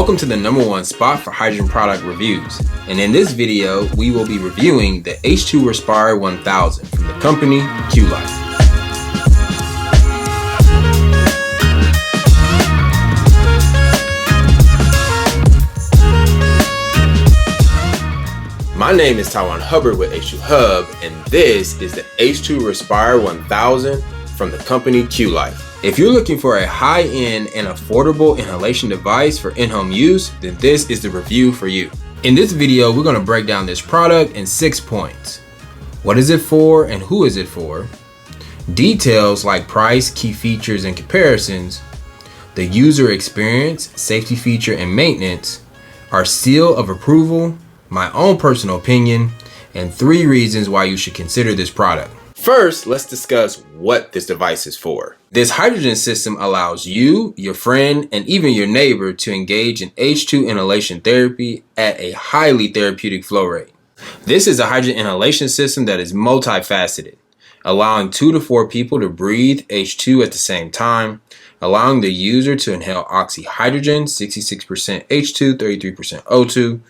Welcome to the #1 spot for hydrogen product reviews. And in this video, we will be reviewing the H2 Respire 1000 from the company QLife. My name is Taiwan Hubbard with H2 Hub, and this is the H2 Respire 1000 from the company QLife. If you're looking for a high-end and affordable inhalation device for in-home use, then this is the review for you. In this video, we're going to break down this product in 6 points. What is it for and who is it for? Details like price, key features, and comparisons. The user experience, safety feature, and maintenance. Our seal of approval. My own personal opinion, and 3 reasons why you should consider this product. First, let's discuss what this device is for. This hydrogen system allows you, your friend, and even your neighbor to engage in H2 inhalation therapy at a highly therapeutic flow rate. This is a hydrogen inhalation system that is multifaceted, allowing 2 to 4 people to breathe H2 at the same time, allowing the user to inhale oxyhydrogen, 66% H2, 33% O2,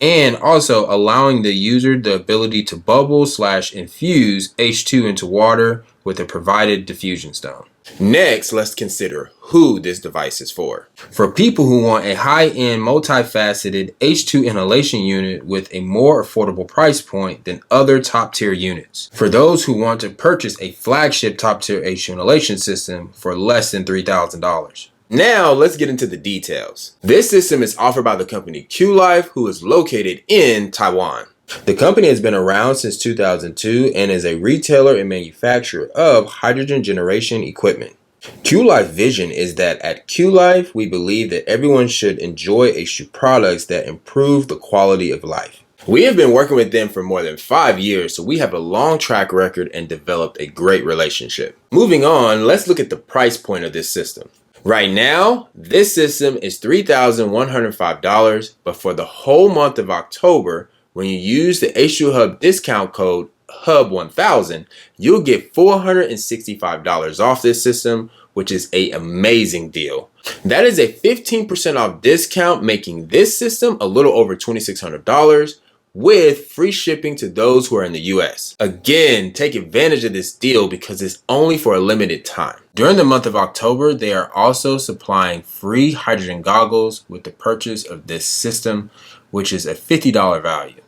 and also allowing the user the ability to bubble/infuse H2 into water with a provided diffusion stone. Next, let's consider who this device is for. For people who want a high-end, multifaceted H2 inhalation unit with a more affordable price point than other top-tier units. For those who want to purchase a flagship top-tier H2 inhalation system for less than $3,000. Now, let's get into the details. This system is offered by the company QLife, who is located in Taiwan. The company has been around since 2002 and is a retailer and manufacturer of hydrogen generation equipment. QLife vision is that at QLife, we believe that everyone should enjoy H2 products that improve the quality of life. We have been working with them for more than 5 years, so we have a long track record and developed a great relationship. Moving on, let's look at the price point of this system. Right now, this system is $3,105, but for the whole month of October, when you use the H2 Hub discount code HUB1000, you'll get $465 off this system, which is an amazing deal. That is a 15% off discount, making this system a little over $2,600 with free shipping to those who are in the US. Again, take advantage of this deal because it's only for a limited time. During the month of October, they are also supplying free hydrogen goggles with the purchase of this system, which is a $50 value.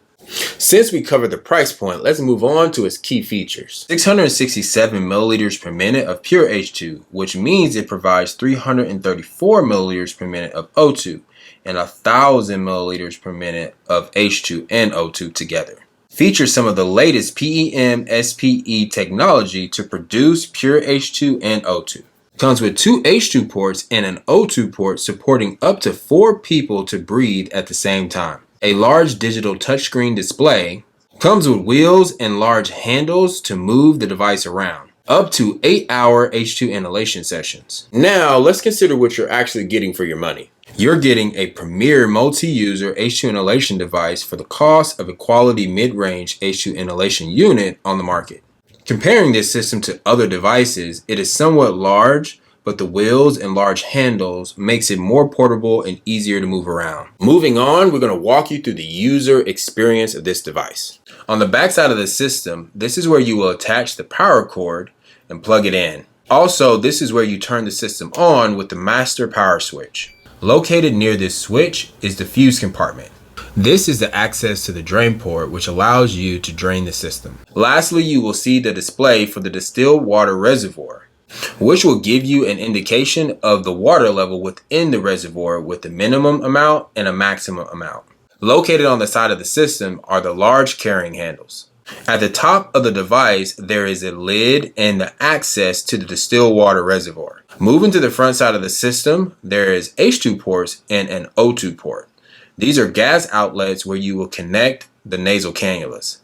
Since we covered the price point, let's move on to its key features. 667 milliliters per minute of pure H2, which means it provides 334 milliliters per minute of O2 and 1,000 milliliters per minute of H2 and O2 together. Features some of the latest PEM SPE technology to produce pure H2 and O2. Comes with 2 H2 ports and an O2 port supporting up to 4 people to breathe at the same time. A large digital touchscreen display. Comes with wheels and large handles to move the device around. Up to 8-hour H2 inhalation sessions. Now, let's consider what you're actually getting for your money. You're getting a premier multi-user H2 inhalation device for the cost of a quality mid-range H2 inhalation unit on the market. Comparing this system to other devices, it is somewhat large, but the wheels and large handles makes it more portable and easier to move around. Moving on, we're going to walk you through the user experience of this device. On the back side of the system, this is where you will attach the power cord and plug it in. Also, this is where you turn the system on with the master power switch. Located near this switch is the fuse compartment. This is the access to the drain port, which allows you to drain the system. Lastly, you will see the display for the distilled water reservoir, which will give you an indication of the water level within the reservoir with the minimum amount and a maximum amount. Located on the side of the system are the large carrying handles. At the top of the device, there is a lid and the access to the distilled water reservoir. Moving to the front side of the system, there is H2 ports and an O2 port. These are gas outlets where you will connect the nasal cannulas.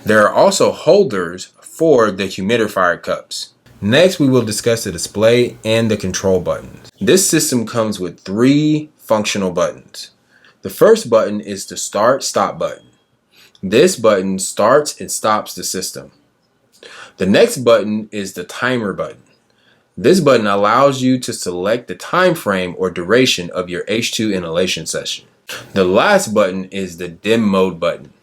There are also holders for the humidifier cups. Next, we will discuss the display and the control buttons. This system comes with 3 functional buttons. The first button is the start-stop button. This button starts and stops the system. The next button is the timer button. This button allows you to select the time frame or duration of your H2 inhalation session. The last button is the dim mode button.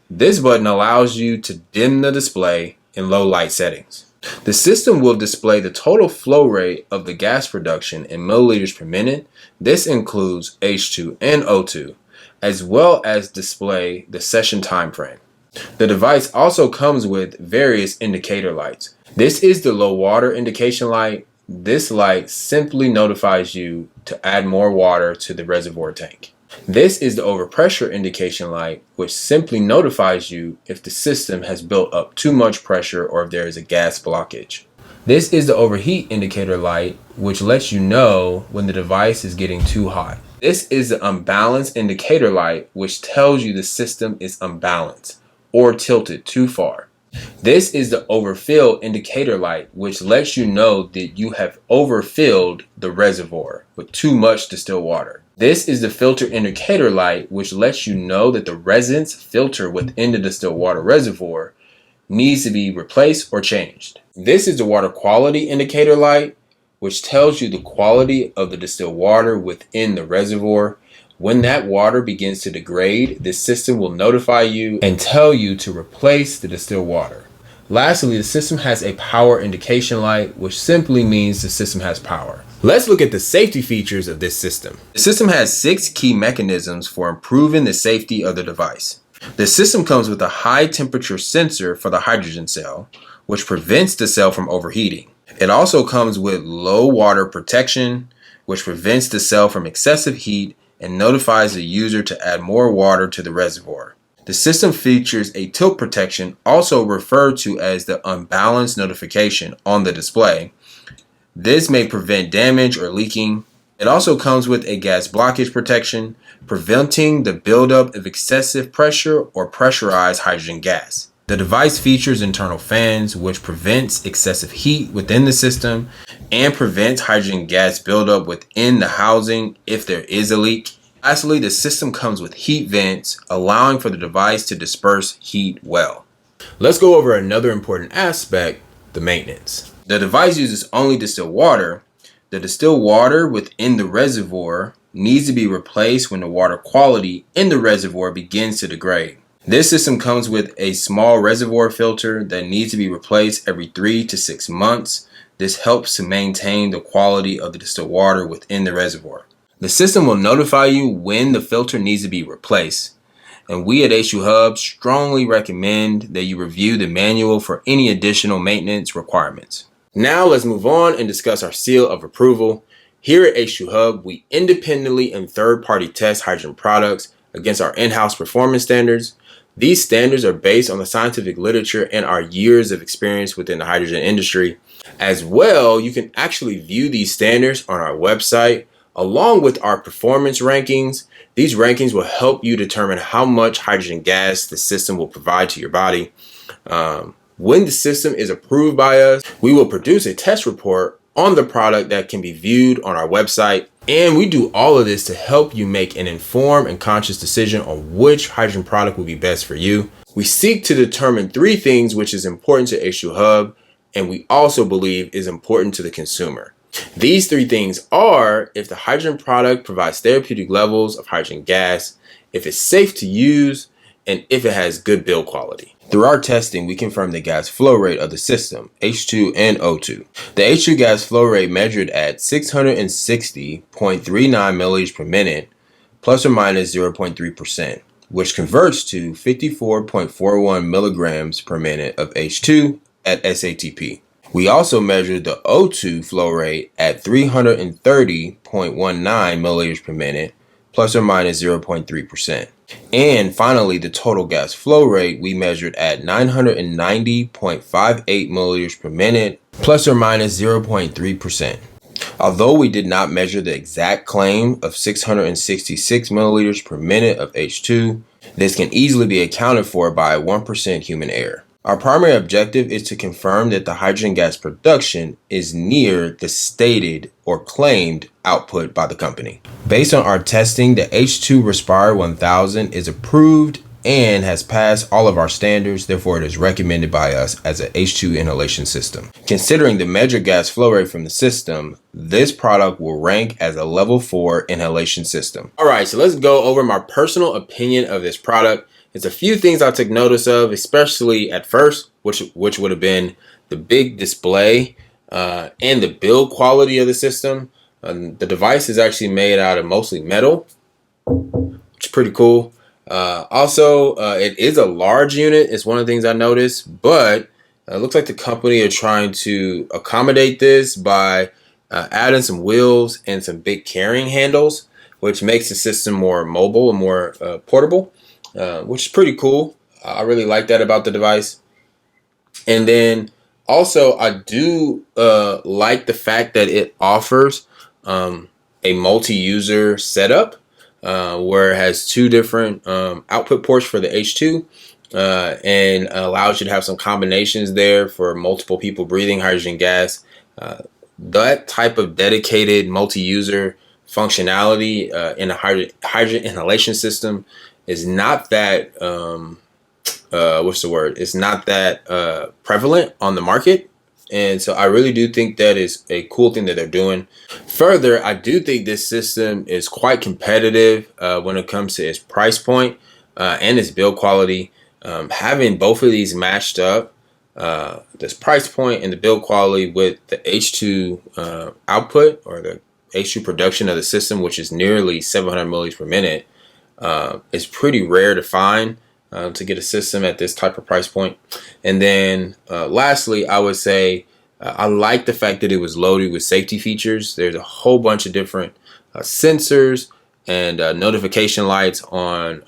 This button allows you to dim the display in low light settings. The system will display the total flow rate of the gas production in milliliters per minute. This includes H2 and O2, as well as display the session time frame. The device also comes with various indicator lights. This is the low water indication light. This light simply notifies you to add more water to the reservoir tank. This is the overpressure indication light, which simply notifies you if the system has built up too much pressure or if there is a gas blockage. This is the overheat indicator light, which lets you know when the device is getting too hot. This is the unbalanced indicator light, which tells you the system is unbalanced or tilted too far. This is the overfill indicator light, which lets you know that you have overfilled the reservoir with too much distilled water. This is the filter indicator light, which lets you know that the residence filter within the distilled water reservoir needs to be replaced or changed. This is the water quality indicator light, which tells you the quality of the distilled water within the reservoir. When that water begins to degrade, the system will notify you and tell you to replace the distilled water. Lastly, the system has a power indication light, which simply means the system has power. Let's look at the safety features of this system. The system has 6 key mechanisms for improving the safety of the device. The system comes with a high temperature sensor for the hydrogen cell, which prevents the cell from overheating. It also comes with low water protection, which prevents the cell from excessive heat and notifies the user to add more water to the reservoir. The system features a tilt protection, also referred to as the unbalanced notification, on the display. This may prevent damage or leaking. It also comes with a gas blockage protection, preventing the buildup of excessive pressure or pressurized hydrogen gas. The device features internal fans, which prevents excessive heat within the system and prevents hydrogen gas buildup within the housing if there is a leak. Lastly, the system comes with heat vents, allowing for the device to disperse heat well. Let's go over another important aspect, the maintenance. The device uses only distilled water. The distilled water within the reservoir needs to be replaced when the water quality in the reservoir begins to degrade. This system comes with a small reservoir filter that needs to be replaced every 3 to 6 months. This helps to maintain the quality of the distilled water within the reservoir. The system will notify you when the filter needs to be replaced, and we at H2 Hub strongly recommend that you review the manual for any additional maintenance requirements. Now let's move on and discuss our seal of approval. Here at H2 Hub, we independently and third-party test hydrogen products against our in-house performance standards. These standards are based on the scientific literature and our years of experience within the hydrogen industry. As well, you can actually view these standards on our website, along with our performance rankings. These rankings will help you determine how much hydrogen gas the system will provide to your body. When the system is approved by us, we will produce a test report on the product that can be viewed on our website. And we do all of this to help you make an informed and conscious decision on which hydrogen product will be best for you. We seek to determine 3 things which is important to H2 Hub, and we also believe is important to the consumer. These 3 things are if the hydrogen product provides therapeutic levels of hydrogen gas, if it's safe to use, and if it has good build quality. Through our testing, we confirmed the gas flow rate of the system, H2 and O2. The H2 gas flow rate measured at 660.39 milliliters per minute, plus or minus 0.3%, which converts to 54.41 milligrams per minute of H2 at SATP. We also measured the O2 flow rate at 330.19 milliliters per minute, plus or minus 0.3%. And finally, the total gas flow rate we measured at 990.58 milliliters per minute, plus or minus 0.3%. Although we did not measure the exact claim of 666 milliliters per minute of H2, this can easily be accounted for by 1% human error. Our primary objective is to confirm that the hydrogen gas production is near the stated or claimed output by the company. Based on our testing, the H2 Respire 1000 is approved and has passed all of our standards. Therefore, it is recommended by us as an H2 inhalation system. Considering the measured gas flow rate from the system, this product will rank as a level 4 inhalation system. All right, so let's go over my personal opinion of this product. There's a few things I took notice of, especially at first, which would have been the big display and the build quality of the system. The device is actually made out of mostly metal, which is pretty cool. Also, it is a large unit. It's one of the things I noticed, but it looks like the company are trying to accommodate this by adding some wheels and some big carrying handles, which makes the system more mobile and more portable, which is pretty cool. I really like that about the device. And then also, I do like the fact that it offers a multi-user setup where it has two different output ports for the H2 and allows you to have some combinations there for multiple people breathing hydrogen gas. That type of dedicated multi-user functionality in a hydrogen inhalation system is not that it's not that prevalent on the market. And so I really do think that is a cool thing that they're doing. Further, I do think this system is quite competitive when it comes to its price point and its build quality. Having both of these matched up, this price point and the build quality with the H2 output or the H2 production of the system, which is nearly 700 milliliters per minute, is pretty rare to find. To get a system at this type of price point. And then lastly, I would say I like the fact that it was loaded with safety features. There's a whole bunch of different sensors and notification lights on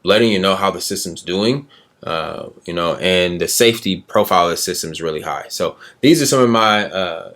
letting you know how the system's doing, and the safety profile of the system is really high. So these are some of my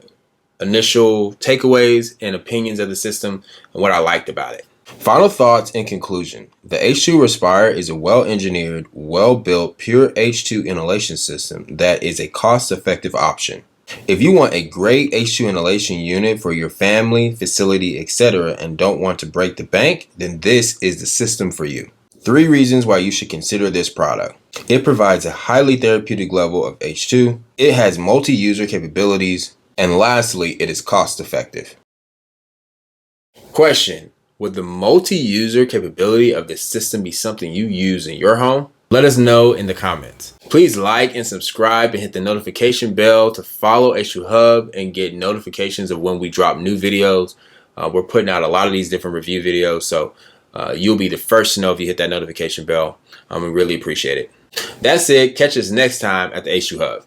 initial takeaways and opinions of the system and what I liked about it. Final thoughts in conclusion. The H2 Respire is a well-engineered, well-built, pure H2 inhalation system that is a cost-effective option. If you want a great H2 inhalation unit for your family, facility, etc. and don't want to break the bank, then this is the system for you. 3 reasons why you should consider this product. It provides a highly therapeutic level of H2. It has multi-user capabilities. And lastly, it is cost-effective. Question. Would the multi-user capability of this system be something you use in your home? Let us know in the comments. Please like and subscribe and hit the notification bell to follow H2 Hub and get notifications of when we drop new videos. We're putting out a lot of these different review videos, so you'll be the first to know if you hit that notification bell. We really appreciate it. That's it. Catch us next time at the H2 Hub.